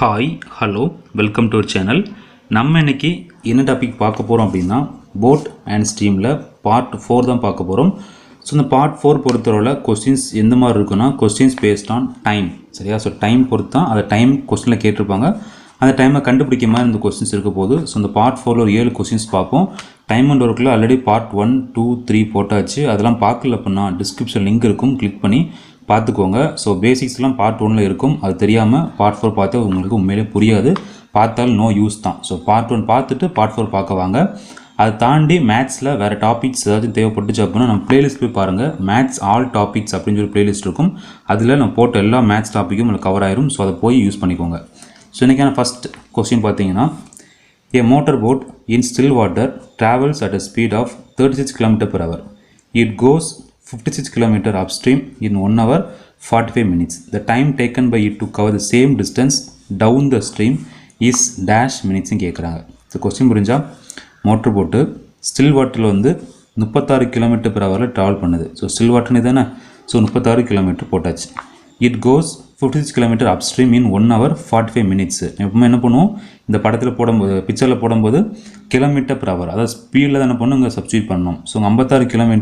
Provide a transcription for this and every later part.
Hi hello welcome to our channel. நம்ம இன்றைக்கி என்ன டாபிக் பார்க்க போகிறோம் அப்படின்னா போட் அண்ட் ஸ்ட்ரீமில் பார்ட் 4 தான் பார்க்க போகிறோம். ஸோ இந்த பார்ட் 4 பொறுத்தவரை கொஸ்டின்ஸ் எந்த மாதிரி இருக்குன்னா கொஸ்டின்ஸ் பேஸ்ட் ஆன் டைம், சரியா? ஸோ டைம் பொறுத்து தான் அதை டைம் கொஸ்டினில் கேட்டிருப்பாங்க. அந்த டைமை கண்டுபிடிக்க மாதிரி இந்த கொஸ்டின்ஸ் இருக்க போது. ஸோ இந்த பார்ட் 4 ஒரு 7 கொஸ்டின்ஸ் பார்ப்போம். டைம் அண்ட் ஒர்க்கில் ஆல்ரெடி பார்ட் 1, 2, 3 போட்டாச்சு. அதெல்லாம் பார்க்கல அப்படின்னா டிஸ்கிரிப்ஷன் லிங்க் இருக்கும், கிளிக் பண்ணி பார்த்துக்கோங்க. ஸோ பேசிக்ஸ்லாம் பார்ட் 1 இருக்கும். அது தெரியாமல் பார்ட் 4 பார்த்து உங்களுக்கு உண்மையிலே புரியாது, பார்த்தாலும் நோ யூஸ் தான். ஸோ பார்ட் 1 பார்த்துட்டு பார்ட் 4 பார்க்க வாங்க. அதை தாண்டி மேத்ஸில் வேறு டாபிக்ஸ் ஏதாச்சும் தேவைப்பட்டுச்சு அப்படின்னா நம்ம பிளேலிஸ்ட் போய் பாருங்கள். மேத்ஸ் ஆல் டாபிக்ஸ் அப்படின்னு சொல்லி பிளேலிஸ்ட் இருக்கும். அதில் நம்ம போட்ட எல்லா மேத்ஸ் டாப்பிக்கும் உங்களுக்கு கவர் ஆயிரும். ஸோ அதை போய் யூஸ் பண்ணிக்கோங்க. ஸோ இன்றைக்கான ஃபஸ்ட் கொஸ்டின் பார்த்தீங்கன்னா, A motor boat in still water travels at a speed of 36 km/h. It goes 56 km upstream in 1 hour 45 minutes. The time taken by it to cover the same distance down the stream is dash minutes கேட்குறாங்க. இந்த question புரிஞ்சா, motor போட்டு still வாட்டரில் வந்து 36 km/h travel பண்ணுது. So still வாட்டர்னு தானே, so 36 km போட்டாச்சு. It goes 56 km upstream in 1 hour 45 minutes. எப்பவுமே என்ன பண்ணுவோம், இந்த படத்தில் போடும்போது பிக்சரில் போடும்போது km/h, அதாவது ஸ்பீடில் தான் என்ன பண்ணணும், இங்கே சப்ஸ்டியூட் பண்ணணும். ஸோ 56 km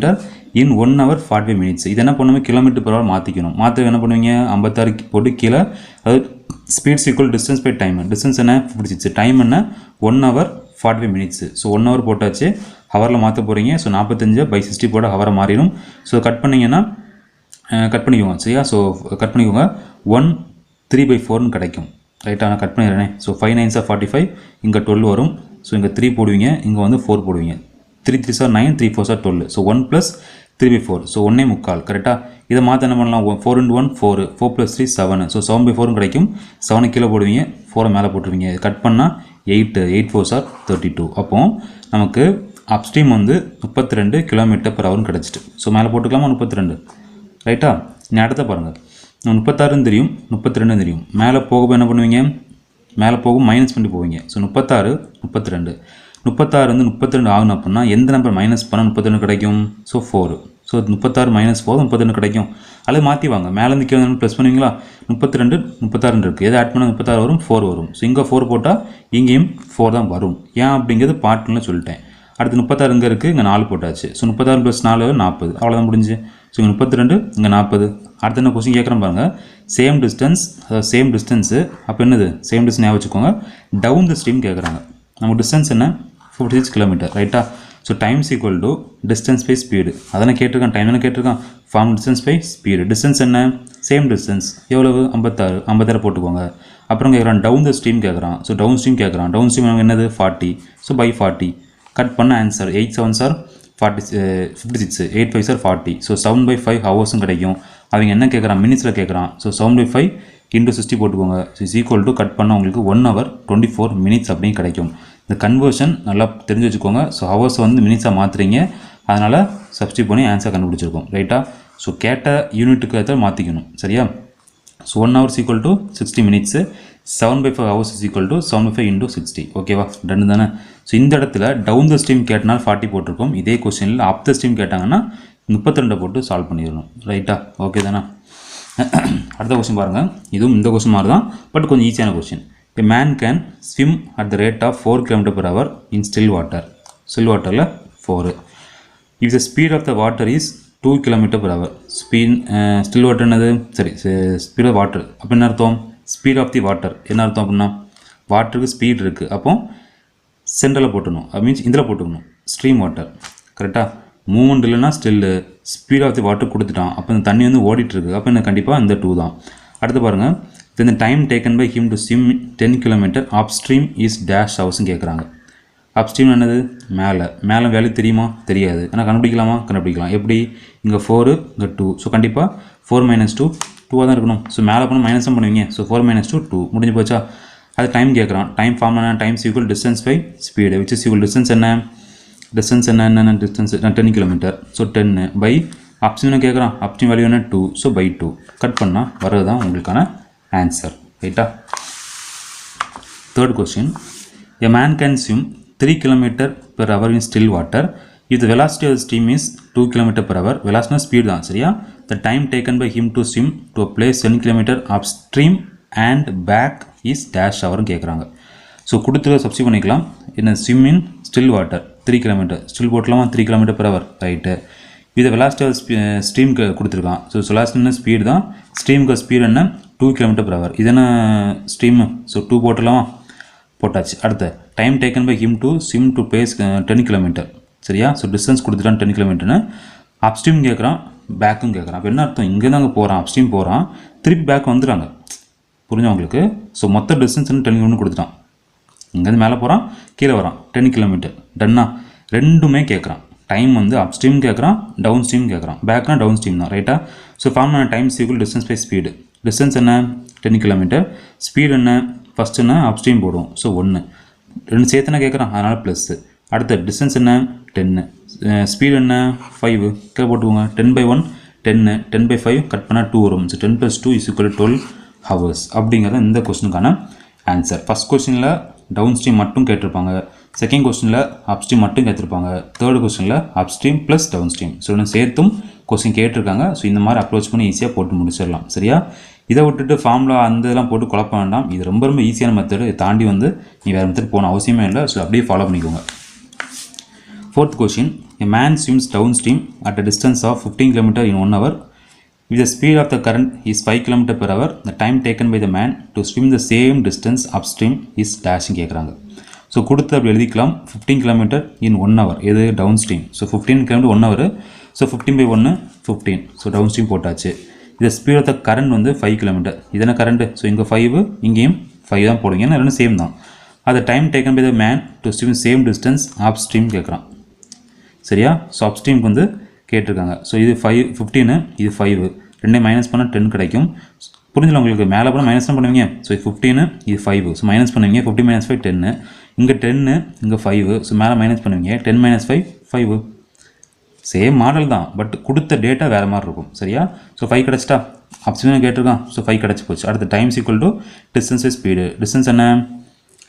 இன் 1 hour 45 minutes. இது என்ன பண்ணுவோம், km/h மாற்றிக்கணும். மாற்ற என்ன பண்ணுவீங்க, 56 போட்டு கீழே, அதாவது speeds equal distance by time. Distance என்ன 56, டைம் என்ன 1 hour 45 minutes. ஸோ 1 hour போட்டாச்சு, ஹவரில் மாற்ற போகிறீங்க. ஸோ 45/60 போட ஹவரை மாறிடும். ஸோ கட் பண்ணிங்கன்னா கட் பண்ணிக்கோங்க, சரியா? ஸோ கட் பண்ணிக்கோங்க, 1 3/4 கிடைக்கும், ரைட்டாக? நான் கட் பண்ணிடுறேன். ஸோ 5 9s are 45, இங்கே 12 வரும். ஸோ இங்கே 3 போடுவீங்க, இங்கே வந்து 4 போடுவீங்க. 3 3s are 9, 3 4s are 12. So 1 + 3/4, so 1.25, கரெக்டாக? இதை மாற்ற என்ன பண்ணலாம், 4 × 1 4, 4 + 3 7. ஸோ 7/4 கிடைக்கும். 7 கீழே போடுவீங்க, 4 மேலே போட்டுருவீங்க. கட் பண்ணால் 8, 8 4s are 32. அப்போது நமக்கு அப்ஸ்ட்ரீம் வந்து 32 km/h கிடச்சிட்டு. ஸோ மேலே போட்டுக்கலாமா 32, ரைட்டா? நீ அடுத்த பாருங்கள், 36 தெரியும், 32 தெரியும். மேலே போக என்ன பண்ணுவீங்க, மேலே போகும் மைனஸ் பண்ணி போவீங்க. ஸோ 36 32, 36 வந்து 32 ஆகணும் அப்படின்னா எந்த நம்பர் மைனஸ் பண்ணால் 32 கிடைக்கும்? ஸோ 4. ஸோ 36 - 4 32 கிடைக்கும். அல்லது மாற்றி வாங்க, மேலேருந்து கீழே ப்ளஸ் பண்ணுவீங்களா? 32 36 இருக்குது, எதை ஆட் பண்ணால் 36 வரும், 4 வரும். ஸோ இங்கே 4 போட்டால் இங்கேயும் 4 தான் வரும். ஏன் அப்படிங்கிறது பார்ட்னு சொல்லிட்டேன். அடுத்து 36 இங்கே இருக்குது, இங்கே 4 போட்டாச்சு. ஸோ 36 + 4 40, அவ்வளோதான் முடிஞ்சு. ஸோ இங்கே 32, இங்கே 40. அடுத்து என்ன கொஸ்டின் கேட்குறேன் பாருங்கள், சேம் டிஸ்டன்ஸ், அதாவது சேம் டிஸ்டன்ஸு. அப்போ என்னது சேம் டிஸ்டன்ஸ் ஞாபகம் வச்சுக்கோங்க, டவுன் த ஸ்ட்ரீம் கேட்குறாங்க. நம்ம டிஸ்டன்ஸ் என்ன 56 km, ரைட்டா? So times equal to distance by speed. அதனை கேட்டிருக்கான், டைம் என்ன கேட்டிருக்கான், form distance by speed. Distance என்ன, சேம் டிஸ்டன்ஸ் எவ்வளவு 56, 56 போட்டுக்கோங்க. அப்புறம் கேட்குறான் டவுன் த ஸ்ட்ரீம் கேட்குறான். ஸோ டவுன் ஸ்ட்ரீம் கேட்குறான். டவுன் ஸ்ட்ரீம் என்னது 40. ஸோ பை 40 கட் பண்ண answer 8 7s are 56, 8 5s are 40. So 7/5 ஹவர்ஸும் கிடைக்கும். அவங்க என்ன கேட்குறான், மினிட்ஸில் கேட்குறான். ஸோ 7/5 × 60 போட்டுக்கோங்க. So is equal to cut பண்ண உங்களுக்கு 1 hour 24 minutes அப்படின்னு கிடைக்கும். இந்த கன்வர்ஷன் நல்லா தெரிஞ்சு வச்சுக்கோங்க. ஸோ ஹவர்ஸ் வந்து மினிட்ஸாக மாற்றுறீங்க, அதனால் சப்ஸ்டியூட் பண்ணி ஆன்சர் கண்டுபிடிச்சிருக்கோம், ரைட்டா? ஸோ கேட்ட யூனிட்டுக்கு ஏற்ற மாற்றிக்கணும், சரியா? So 1 hour = 60 minutes, 7/5 hours = 7/5 × 60. ஓகேவா, ரெண்டு தானே? ஸோ இந்த இடத்துல டவுன் த ஸ்ட்ரீம் கேட்டனால் 40 போட்டிருக்கோம். இதே கொஸ்டினில் அப் த ஸ்ட்ரீம் கேட்டாங்கன்னா 32 போட்டு சால்வ் பண்ணிடணும், ரைட்டா? ஓகே தானே? அடுத்த கொஸ்டின் பாருங்கள். இதுவும் இந்த கொஸ்டின் மாதிரி தான், பட் கொஞ்சம் ஈஸியான question. A man can swim at the rate of 4 km/h in still water. Still waterல 4. If the speed of the water is 2 km/h, speed still water என்னது, சரி, ஸ்பீட் ஆஃப் வாட்டர். அப்போ என்ன அர்த்தம், ஸ்பீட் ஆஃப் தி வாட்டர் என்ன அர்த்தம் அப்படின்னா, வாட்டருக்கு speed இருக்குது. அப்போ சென்டரில் போட்டணும், அது மீன்ஸ் இதில் போட்டுக்கணும், ஸ்ட்ரீம் வாட்டர், கரெக்டாக? மூவ்மெண்ட் இல்லைன்னா still, speed of the water கொடுத்துட்டான். அப்போ இந்த தண்ணி வந்து ஓடிட்டுருக்கு. அப்போ என்ன கண்டிப்பாக இந்த 2 தான். அடுத்து பாருங்கள், the time taken by him to swim 10 km upstream is dash hours கேட்குறாங்க. அப்ஸ்ட்ரீம் என்னது, மேலே. மேலே வேல்யூ தெரியுமா, தெரியாது. ஆனால் கண்டுபிடிக்கலாமா, கண்டுபிடிக்கலாம். எப்படி, இங்கே 4, இங்கே 2. ஸோ கண்டிப்பாக 4 - 2 2 தான் இருக்கணும். ஸோ மேலே பண்ண மைனஸ் தான் பண்ணுவீங்க. ஸோ 4 - 2 2 முடிஞ்சு போச்சா? அது டைம் கேட்குறான். டைம் ஃபார்ம் என்ன, times equal distance by speed, which is equal distance என்ன, டிஸ்டன்ஸ் என்ன distance 10 km. So 10 by upstream கேட்குறான். அப்ஸ்ட்ரீம் வேல்யூ என்ன 2. ஸோ பை 2 கட் பண்ணால் வர்றது தான் உங்களுக்கான ஆன்சர், ரைட்டா? Third question, a man can swim 3 km/h in still water if the velocity of the stream is 2 km/h. velocity speed தான், சரியா? The time taken by him to swim to a place 10 km upstream and back is dash ஹவர்னு கேட்குறாங்க. So கொடுத்துருக்க substitute பண்ணிக்கலாம். என்ன swim in still water 3 kilometre, still போட்டலாமா 3 km/h, right. இதை velocity ஸ்ட்ரீமுக்கு கொடுத்துருக்கான். ஸோ வெலாசிட்டி ஸ்பீடு தான், ஸ்ட்ரீமுக்கு ஸ்பீடு என்ன 2 km/h. இது என்ன ஸ்ட்ரீமு, ஸோ 2 போட்டலாமா, போட்டாச்சு. அடுத்த time taken by him to swim to place 10 km, சரியா. ஸோ டிஸ்டன்ஸ் கொடுத்துட்டான் 10 km. அப்ஸ்ட்ரீம் கேட்குறான், பேக்கும் கேட்குறான். அப்போ என்ன அர்த்தம், இங்கேருந்து அங்கே போகிறான், அப்ஸ்ட்ரீம் போகிறான், திருப்பி பேக் வந்துடுறாங்க, புரிஞ்சா உங்களுக்கு. ஸோ மொத்த டிஸ்டன்ஸ் 10 km கொடுத்துட்டான். இங்கேருந்து மேலே போகிறான், கீழே வரான் 10 km. டன்னா ரெண்டுமே கேட்குறான். டைம் வந்து அப் ஸ்ட்ரீம் கேட்குறான், டவுன் ஸ்ட்ரீம் கேட்குறான். பேக்னா டவுன் ஸ்ட்ரீம் தான், ரைட்டா. So form time equal distance by speed. Distance என்ன 10 km, ஸ்பீடு என்ன ஃபஸ்ட்டு என்ன அப் ஸ்ட்ரீம் போடுவோம். ஸோ 1 2 சேர்த்துனா கேட்குறான், அதனால் ப்ளஸ்ஸு. அடுத்த டிஸ்டன்ஸ் என்ன 10, ஸ்பீடு என்ன 5 கீழே போட்டுக்கோங்க. 10/1 10, 10/5 கட் பண்ணால் 2 வரும். ஸோ 10 + 2 = 12 hours அப்படிங்கிறத இந்த கொஸ்டினுக்கான ஆன்சர். ஃபஸ்ட் கொஸ்டினில் டவுன் ஸ்ட்ரீம் மட்டும் கேட்டிருப்பாங்க, செகண்ட் கொஸ்டினில் அப்ஸ்ட்ரீம் மட்டும் கேட்டிருப்பாங்க, தேர்ட் கொஸ்டினில் upstream plus down stream so இன்னும் சேர்த்தும் கொஸ்டின் கேட்டிருக்காங்க. ஸோ இந்த மாதிரி அப்ரோச் பண்ணி ஈஸியாக போட்டு முடிச்சிடலாம், சரியா. இதை விட்டுட்டு ஃபார்முலா அந்த இதெல்லாம் போட்டு குழப்ப வேண்டாம். இது ரொம்ப ரொம்ப ஈஸியான மெத்தடு. இதை தாண்டி வந்து நீ வேறு மெத்தட் போன அவசியமே இல்லை. ஸோ அப்படியே ஃபாலோ பண்ணிக்கோங்க. Fourth question, a man swims downstream at a distance of 15 km in 1 hour. If the speed of the current is 5 km/h, the time taken by the man to swim the same distance upstream is dashing கேட்குறாங்க. So கொடுத்து அப்படி எழுதிக்கலாம். 15 km in 1 hour, எது down stream. So 15 km 1 hour, so 15/1 15. So down stream போட்டாச்சு. இது speed of the current வந்து 5 km. இது என்ன கரண்ட்டு, ஸோ இங்கே 5 இங்கேயும் 5 தான் போடுங்க, ஏன்னா ரெண்டும் சேம் தான். அது time taken by the man to swim same distance up stream கேட்குறான், சரியா. ஸோ அப் ஸ்ட்ரீமுக்கு வந்து கேட்டிருக்காங்க. ஸோ இது 15, இது 5, ரெண்டையும் மைனஸ் பண்ணால் 10 கிடைக்கும். புரிஞ்சல உங்களுக்கு. மேலே போனால் மைனஸ் தான் பண்ணுவீங்க. ஸோ 15 இது 5, ஸோ மைனஸ் பண்ணுவீங்க. 15 - 5 10, இங்கே 10 இங்கே 5, ஸோ மேலே மைனஸ் பண்ணுவீங்க. 10 - 5 5. சேம் மாடல் தான், பட் கொடுத்த டேட்டா வேறு மாதிரி இருக்கும், சரியா. ஸோ 5 கிடச்சிட்டா, அப்ஸ்ட்ரீம் கேட்டிருக்கான். ஸோ 5 கிடச்சி போச்சு. அடுத்த time equal to distance speed. Distance என்ன,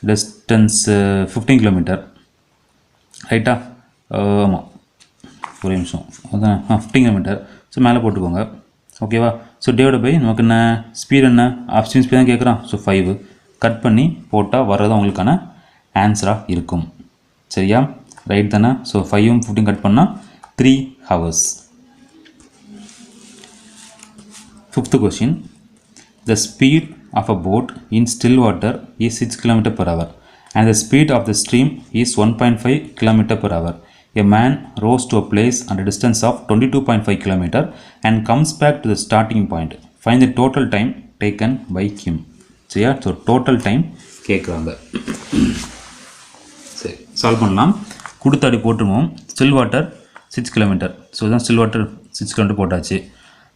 டிஸ்டன்ஸ் 15 km, ரைட்டா. ஆமாம், ஒரே நிமிஷம், அதான் 15 km. ஸோ மேலே போட்டுக்கோங்க, ஓகேவா. ஸோ டிவைட் பை நமக்கு என்ன ஸ்பீடு, என்ன அப்ஸ்ட்ரீம் ஸ்பீட் தான் கேட்குறான். ஸோ 5 கட் பண்ணி போட்டால் வர்றது உங்களுக்கான ஆன்சராக இருக்கும், சரியா. ரைட் தானே. ஸோ 5 15 கட் பண்ணால் 3 hours. Fifth question, the speed of a boat in still water is 6 km/h and the speed of the stream is 1.5 km/h. A man rows to a place at a distance of 22.5 km and comes back to the starting point. Find the total time taken by him. சரியா. So total time கேட்குறாங்க. சரி, solve பண்ணலாம். கொடுத்தாடி போட்டுருவோம். Still water 6 km. So இதுதான் still water 6 km போட்டாச்சு.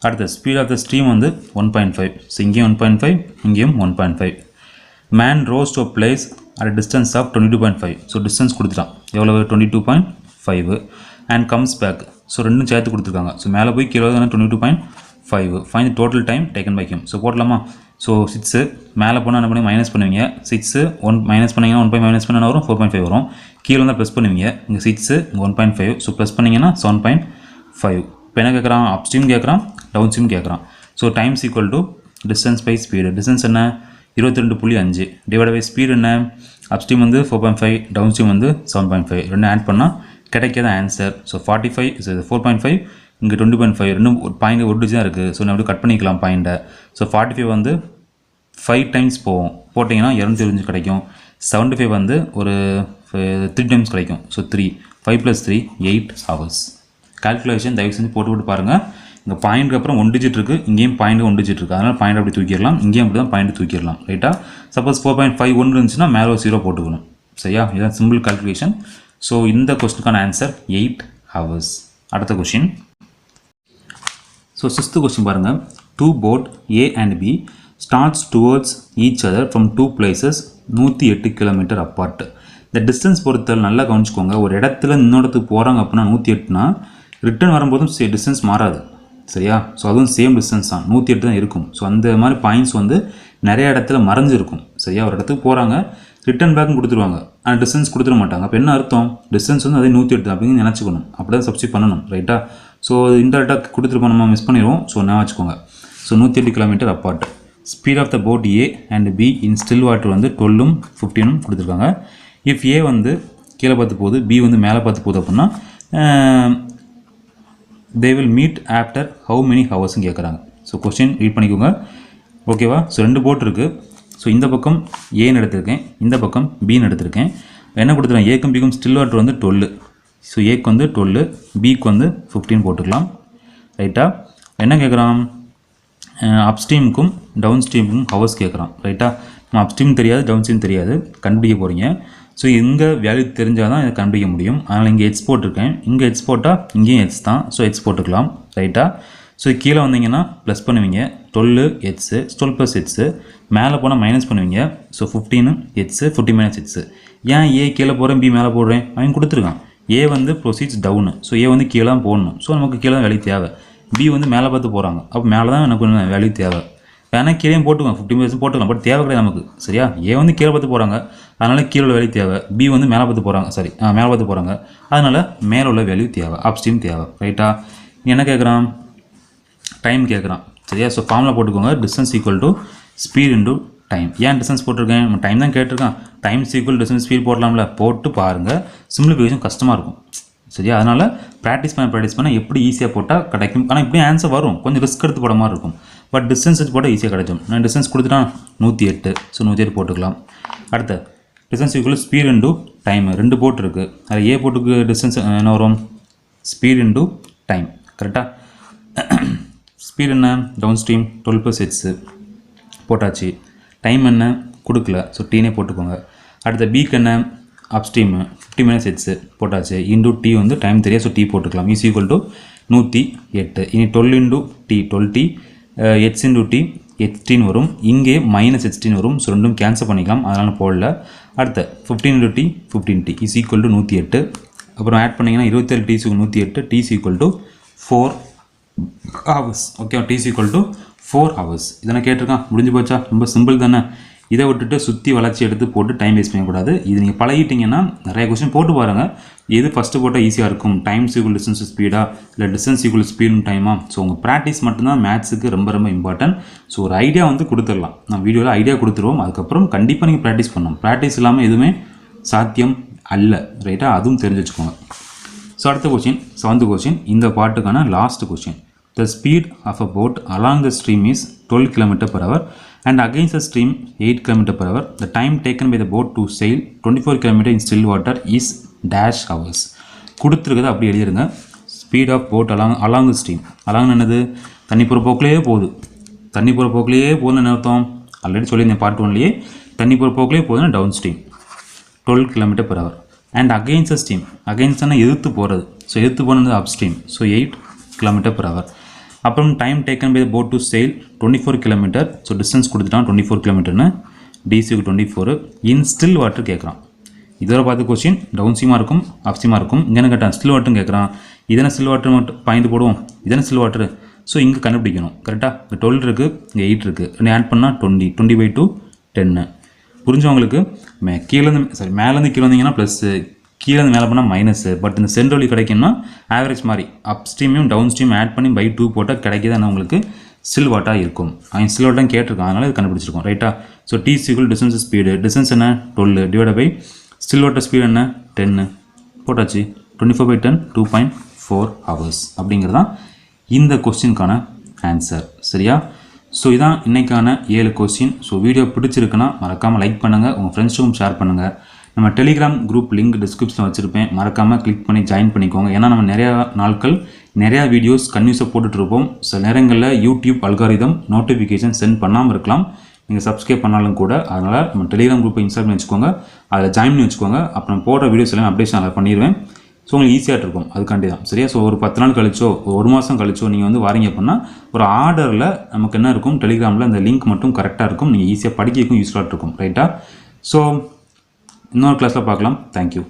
அடுத்த speed of the stream வந்து 1.5. So இங்கேயும் 1.5, இங்கேயும் 1.5. Man rows to a place at a distance of 22.5. So distance கொடுத்துட்டான், எவ்வளோ 22.5 அண்ட் கம்ஸ் பேக். ஸோ ரெண்டும் சேர்த்து கொடுத்துருக்காங்க. ஸோ மேலே போய் கீழே 22.5. Fine total time taken by him. So போடலாமா. ஸோ 6 மேலே போனால் என்ன பண்ணி மைனஸ் பண்ணுவீங்க. 6 1 மைனஸ் பண்ணிங்கன்னா 1.5 மைனஸ் பண்ணால் வரும் 4.5 வரும். கீழே வந்து ப்ளஸ் பண்ணுவீங்க. இங்கே 6 இங்கே 1.5. ஸோ ப்ளஸ் பண்ணிங்கன்னா 7.5. இப்போ என்ன கேட்குறான், அப் ஸ்ட்ரீம் கேட்குறான், டவுன் ஸ்ட்ரீம் கேட்குறான். So times equal to distance by speed. Distance என்ன 22.5 டிவைட் பை ஸ்பீடு என்ன, அப் ஸ்ட்ரீம் வந்து 4.5, டவுன் ஸ்ட்ரீம் வந்து 7.5. ரெண்டும் ஆட் பண்ணால் கிடைக்காத ஆன்சர். ஸோ 45 4.5, இங்கே 20.5, ரெண்டும் பாயிண்ட் ஒட்டிச்சு தான் இருக்குது. ஸோ நான் அப்படி கட் பண்ணிக்கலாம் பாயிண்ட்டை. ஸோ 45 வந்து 5 டைம்ஸ் போகும், போட்டிங்கன்னா 225 கிடைக்கும். 75 வந்து ஒரு 3 டைம்ஸ் கிடைக்கும். So 3 5 + 3 8 hours. கால்குலேஷன் தயவு செஞ்சு போட்டு பாருங்கள். இங்கே பாயிண்ட்டுக்கு அப்புறம் 1 டிஜிட் இருக்குது, இங்கேயும் பாயிண்ட் 1 டிஜிட் இருக்குது. அதனால் பாயிண்ட் அப்படி தூக்கிடலாம், இங்கேயும் அப்படி தான் பாயிண்ட் தூக்கிடலாம், ரைட்டா. சப்போஸ் 4.51 இருந்துச்சுன்னா மேலே ஒரு 0 போட்டுக்கணும், சரியா. இதுதான் சிம்பிள் கால்குலேஷன். ஸோ இந்த கொஸ்டினுக்கான ஆன்சர் 8 hours. அடுத்த கொஸ்டின். ஸோ 6th கொஸ்டின் பாருங்கள். 2 boat A and B starts towards each other from 2 places 108 km apart. இந்த டிஸ்டன்ஸ் பொறுத்தல் நல்லா கவனிச்சுக்கோங்க. ஒரு இடத்துல இன்னொருத்துக்கு போகிறாங்க அப்படின்னா 108னா ரிட்டர்ன் வரும்போதும் டிஸ்டன்ஸ் மாறாது, சரியா. ஸோ அதுவும் சேம் டிஸ்டன்ஸ் தான், 108 தான் இருக்கும். ஸோ அந்த மாதிரி பாயிண்ட்ஸ் வந்து நிறைய இடத்துல மறைஞ்சிருக்கும், சரியா. ஒரு இடத்துக்கு போகிறாங்க, ரிட்டன் பேக்கும் கொடுத்துருவாங்க, ஆனால் டிஸ்டன்ஸ் கொடுத்துட மாட்டாங்க. அப்போ என்ன அர்த்தம், டிஸ்டன்ஸ் வந்து அதே 108 அப்படின்னு நினச்சிக்கணும். அப்படி தான் சப்ஸ்டிட் பண்ணணும், ரைட்டா. ஸோ இன்டர்டாக கொடுத்துருப்போம், நம்ம மிஸ் பண்ணிடுவோம். ஸோ நான் வச்சுக்கோங்க. So 108 km apart. Speed of the boat A and B in still water வந்து 12ம் 15ம் கொடுத்துருக்காங்க. இஃப் ஏ வந்து கீழே பார்த்து போகுது, பி வந்து மேலே பார்த்து போகுது அப்படின்னா they will meet after how many ஹவர்ஸ்ன்னு கேட்குறாங்க. ஸோ கொஸ்டின் ரீட் பண்ணிக்கோங்க, ஓகேவா? ஸோ 2 போட் இருக்குது. ஸோ இந்த பக்கம் ஏன்னு எடுத்திருக்கேன், இந்த பக்கம் பின்னு எடுத்திருக்கேன். என்ன கொடுத்துருக்கேன், ஏக்கும் பிக்கும் ஸ்டில் வாட்டர் வந்து 12. ஸோ ஏக்கு வந்து 12, பிக்கு வந்து 15 போட்டுக்கலாம். ரைட்டா? என்ன கேட்குறான், அப்ஸ்ட்ரீமுக்கும் டவுன் ஸ்ட்ரீமுக்கும் ஹவர்ஸ் கேட்குறான். ரைட்டா? நம்ம அப்ஸ்ட்ரீம் தெரியாது, டவுன் ஸ்ட்ரீம் தெரியாது, கண்டுபிடிக்க போகிறீங்க. ஸோ இங்கே வேல்யூ தெரிஞ்சால் தான் இதை கண்டுபிடிக்க முடியும். அதனால் இங்கே ஹெச் போட்டிருக்கேன், இங்கே ஹெச் போட்டால் இங்கேயும் ஹெச் தான். ஸோ ஹெச் போட்டுக்கலாம். ரைட்டா? ஸோ கீழே வந்தீங்கன்னா ப்ளஸ் பண்ணுவீங்க, 12 ஹெச்ஸு, 12 + ஹெச்ஸு. மேலே போனால் மைனஸ் பண்ணுவீங்க. ஸோ 15 ஹெச்ஸு, 15 - ஹெச்ஸு. ஏன் ஏ கீழே போடுறேன், பி மேலே போடுறேன், அவன் கொடுத்துருக்கான். ஏ வந்து ப்ரொசீட்ஸ் டவுனு, ஸோ ஏ வந்து கீழே தான் போடணும். ஸோ நமக்கு கீழே தான் வேல்யூ தேவை. பி வந்து மேலே பார்த்து போகிறாங்க, அப்போ மேலே தான் எனக்கு வேல்யூ தேவை. வேணால் கீழே போட்டுக்கலாம், 15% போட்டுக்கலாம், பட் தேவை கிடையாது நமக்கு. சரியா? ஏ வந்து கீழே பார்த்து போகிறாங்க, அதனால் கீழே உள்ள வேல்யூ தேவை. பி வந்து மேலே பார்த்து போகிறாங்க, மேலே பார்த்து போகிறாங்க, அதனால் மேலே உள்ள வேல்யூ தேவை, அப்ஸ்ட்ரீம் தேவை. ரைட்டா? என்ன கேட்குறான், டைம் கேட்குறான். சரியா? ஸோ ஃபார்முலா போட்டுக்கோங்க, distance equal to speed into time. ஏன் டிஸ்டன்ஸ் போட்டிருக்கேன், நம்ம டைம் தான் கேட்டிருக்கான். டைம் ஈக்குவல் டிஸ்டன்ஸ் ஸ்பீட் போடலாம்ல, போட்டு பாருங்கள். சிம்பிளிஃபிகேஷன் கஷ்டமாக இருக்கும். சரியா? அதனால் ப்ராக்டிஸ் பண்ண எப்படி ஈஸியாக போட்டால் கிடைக்கும். ஆனால் இப்படியும் ஆன்சர் வரும், கொஞ்சம் ரிஸ்க் எடுத்து போட மாதிரி இருக்கும். பட் டிஸ்டன்ஸ் வச்சு போட்டால் ஈஸியாக கிடைக்கும். நான் டிஸ்டன்ஸ் கொடுத்துட்டான் 108, ஸோ 108 போட்டுக்கலாம். அடுத்த distance equal speed into time. 2 boat இருக்குது, அது ஏ போட்டுக்கு டிஸ்டன்ஸ் என்ன வரும், ஸ்பீட் இன்டூ டைம். கரெக்டாக? ஸ்பீட் என்ன, டவுன் ஸ்ட்ரீம் 12 + ஹெச்ஸு போட்டாச்சு. டைம் என்ன கொடுக்கல, ஸோ டீனே போட்டுக்கோங்க. அடுத்த பிக்கு என்ன, அப்ஸ்ட்ரீமு 15 - ஹெச்ஸு போட்டாச்சு. இன்டூ டி வந்து டைம் தெரியாது, ஸோ டி போட்டுக்கலாம். Is equal to 108. இனி 12 into T 12t, H into T ஹெச்டின்னு வரும். இங்கே -16 வரும். ஸோ ரெண்டும் கேன்சல் பண்ணிக்கலாம், அதனால் போடல. அடுத்த 15 into t 15t is equal to 108. அப்புறம் ஆட் பண்ணிங்கன்னா 27 t 108, t equal to 4 hours. Okay, t equal to 4 hours. இதெல்லாம் கேட்டிருக்கான், முடிஞ்சு போச்சா? ரொம்ப சிம்பிள் தானே. இதை விட்டுட்டு சுற்றி வளர்ச்சி எடுத்து போட்டு டைம் வேஸ்ட் பண்ணக்கூடாது. இது நீங்கள் பழகிட்டிங்கன்னா நிறைய கொஸ்டின் போட்டு பாருங்கள். எது ஃபஸ்ட்டு போட்டால் ஈஸியாக இருக்கும், டைம் ஈக்குவல் டிஸ்டன்ஸ் ஸ்பீடா, இல்லை டிஸ்டன்ஸ் ஈக்குவல் ஸ்பீடும் டைமா? ஸோ உங்கள் ப்ராக்டிஸ் மட்டும்தான் மேத்ஸுக்கு ரொம்ப ரொம்ப இம்பார்ட்டன்ட். ஸோ ஒரு ஐடியா வந்து கொடுத்துடலாம், நம்ம வீடியோவில் ஐடியா கொடுத்துருவோம். அதுக்கப்புறம் கண்டிப்பாக நீங்கள் ப்ராக்டிஸ் பண்ணணும். ப்ராக்டிஸ் இல்லாமல் எதுவுமே சாத்தியம் அல்ல. ரைட்டாக? அதுவும் தெரிஞ்சு வச்சுக்கோங்க. ஸோ அடுத்த கொஸ்டின், 7th கொஸ்டின், இந்த பாட்டுக்கான last question. The speed of a boat along the stream is 12 km/h and against the stream 8 km/h. The time taken by the boat to sail 24 km in still water is dash hours. கொடுத்துருக்குது அப்படி எழுதிருங்க. Speed of boat along the stream. Along என்னது, தண்ணி போகிற போக்கிலேயே போகுது. தண்ணி போகிற போக்கிலேயே போகுதுன்னு என்ன அர்த்தம், ஆல்ரெடி சொல்லியிருந்தேன் பார்ட் 1லேயே. தண்ணி போகிற போக்கிலேயே போகுதுன்னா downstream 12 km/h. And against the stream, அகெயின்ஸ்ட்னா எதிர்த்து போகிறது. ஸோ எதிர்த்து போனது அப் ஸ்ட்ரீம், ஸோ 8 km/h. அப்புறம் time taken by the boat to sail 24 km. So distance கொடுத்துட்டான் 24 km. டிசிக்கு 24. இன் ஸ்டில் வாட்டர் கேட்குறான். இதோட பார்த்து கொஸ்டின் டவுன் ஸ்ட்ரீமாக இருக்கும், அப் ஸ்ட்ரீமாக இருக்கும். இங்கே என்ன கேட்டான், ஸ்டில் வாட்டர்னு கேட்குறான். இதனை ஸ்டில் வாட்டர் மட்டும் பாயிண்ட் போடுவோம், இதனை ஸ்டில் வாட்டர். ஸோ இங்கே கண்டுபிடிக்கணும். கரெக்டாக? இங்கே 12 இருக்குது, இங்கே 8 இருக்குது. ரெண்டு ஆட் பண்ணால் 20/2 10. புரிஞ்சவங்களுக்கு கீழேருந்து மேலேருந்து கீழே வந்தீங்கன்னா ப்ளஸ்ஸு, கீழே மேலே பண்ணால் மைனஸு. பட் இந்த சென்ட்ரலி கிடைக்கும்னா ஆவரேஜ் மாதிரி அப் ஸ்ட்ரீமையும் டவுன் ஸ்ட்ரீம் ஆட் பண்ணி பை 2 போட்டால் கிடைக்கிதான் உங்களுக்கு ஸ்டில் வாட்டாக இருக்கும். அவன் ஸ்டில் வாட்டாக கேட்டிருக்கான், அதனால் இது கண்டுபிடிச்சிருக்கோம். ரைட்டா? So t equal distance speed, distance என்ன 12 divide by still water speed என்ன 10 போட்டாச்சு. 24/10 2.4 hours அப்படிங்கிறது தான் இந்த கொஸ்டினுக்கான ஆன்சர். சரியா? ஸோ இதான் இன்றைக்கான 7 கொஸ்டின். ஸோ வீடியோ பிடிச்சிருக்குன்னா மறக்காமல் லைக் பண்ணுங்கள், உங்கள் ஃப்ரெண்ட்ஸுக்கும் ஷேர் பண்ணுங்கள். நம்ம டெலிகிராம் குரூப் லிங்க் டிஸ்கிரிப்ஷனில் வச்சுருப்பேன், மறக்காமல் கிளிக் பண்ணி ஜாயின் பண்ணிக்கோங்க. ஏன்னா நம்ம நிறையா நாட்கள் நிறையா வீடியோஸ் கன்யூஸாக போட்டுட்ருப்போம். சில நேரங்களில் யூடியூப் அல்காரிதம் நோட்டிஃபிகேஷன் சென்ட் பண்ணாமல் இருக்கலாம், நீங்கள் சப்ஸ்கிரைப் பண்ணாலும் கூட. அதனால் நம்ம டெலிகிராம் குரூப்பை இன்ஸ்டால் பண்ணி வச்சுக்கோங்க, அதில் ஜாயின் பண்ணி வச்சுக்கோங்க. அப்புறம் போடுற வீடியோஸ் எல்லாம் அப்டேஷன் அதில் பண்ணிடுவேன். ஸோ உங்களுக்கு ஈஸியாக இருக்கும், அதுக்காண்டி தான். சரியா? ஸோ ஒரு 10 நாள் கழிச்சோ ஒரு மாதம் கழிச்சோ நீங்கள் வந்து வாரீங்க அப்படின்னா ஒரு ஆர்டரில் நமக்கு என்ன இருக்கும், டெலிகிராமில் அந்த லிங்க் மட்டும் கரெக்டாக இருக்கும், நீங்கள் ஈஸியாக படிக்கிறதுக்கும் யூஸ்ஃபுல்லாக இருக்கும். ரைட்டா? ஸோ இன்னொரு கிளாஸில் பார்க்கலாம். தேங்க்யூ.